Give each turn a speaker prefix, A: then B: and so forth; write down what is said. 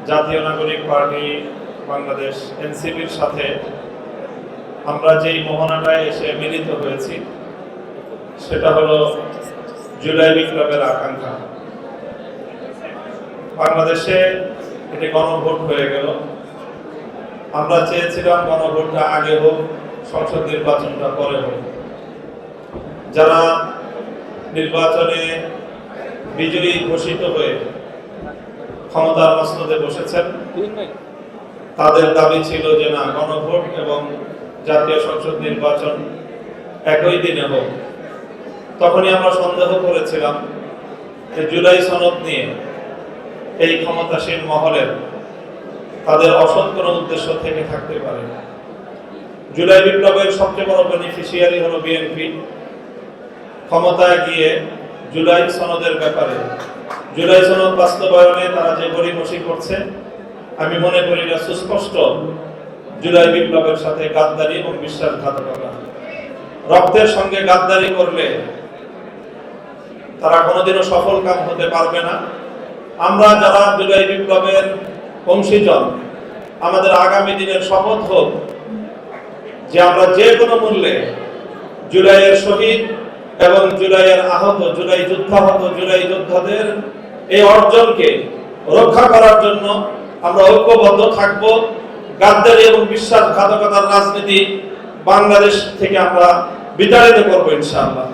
A: জাতীয় নাগরিক পার্টি বাংলাদেশ এনসিপির সাথে আমরা যেই মোহনাটায় এসে মিলিত হয়েছি সেটা হলো জুলাই বিপ্লবের আকাঙ্ক্ষা। বাংলাদেশে এটি গণভোট হয়ে গেল। আমরা চেয়েছিলাম গণভোটটা আগে হোক, সংসদ নির্বাচনটা পরে হোক। যারা নির্বাচনে বিজয়ী ঘোষিত হয়ে ক্ষমতার মসনদে বসেছেন তাদের দাবি ছিল যে না, গণভোট এবং জাতীয় সংসদ নির্বাচন একই দিনে হোক। তখনই আমরা সন্দেহ করেছিলাম যে জুলাই সনদ নিয়ে এই ক্ষমতাসীন মহলের তাদের অসৎ কোনো উদ্দেশ্য থেকে থাকতে পারে। জুলাই বিপ্লবের সবচেয়ে বড় বেনিফিশিয়ারি হলো বিএনপি। ক্ষমতায় গিয়ে জুলাই সনদের ব্যাপারে, জুলাই সনদ বাস্তবায়নে তারা যে গড়িমসি করছে, আমি মনে করি এটা সুস্পষ্ট জুলাই বিপ্লবের সাথে গাদ্দারি এবং বিশ্বাসঘাতকতা। রক্তের সঙ্গে গাদ্দারি করলে তারা কোনোদিনও সফল কাম হতে পারবে না। আমরা যারা জুলাই বিপ্লবের অংশীজন, আমাদের আগামী দিনের শপথ হোক যে আমরা যে কোনো মূল্যে জুলাইয়ের শহীদ এবং জুলাইয়ের আহত, জুলাই যোদ্ধাদের এই অর্জনকে রক্ষা করার জন্য আমরা ঐক্যবদ্ধ থাকব। গাদ্দারি এবং বিশ্বাসঘাতকতার রাজনীতি বাংলাদেশ থেকে আমরা বিতাড়িত করবো ইনশাআল্লাহ।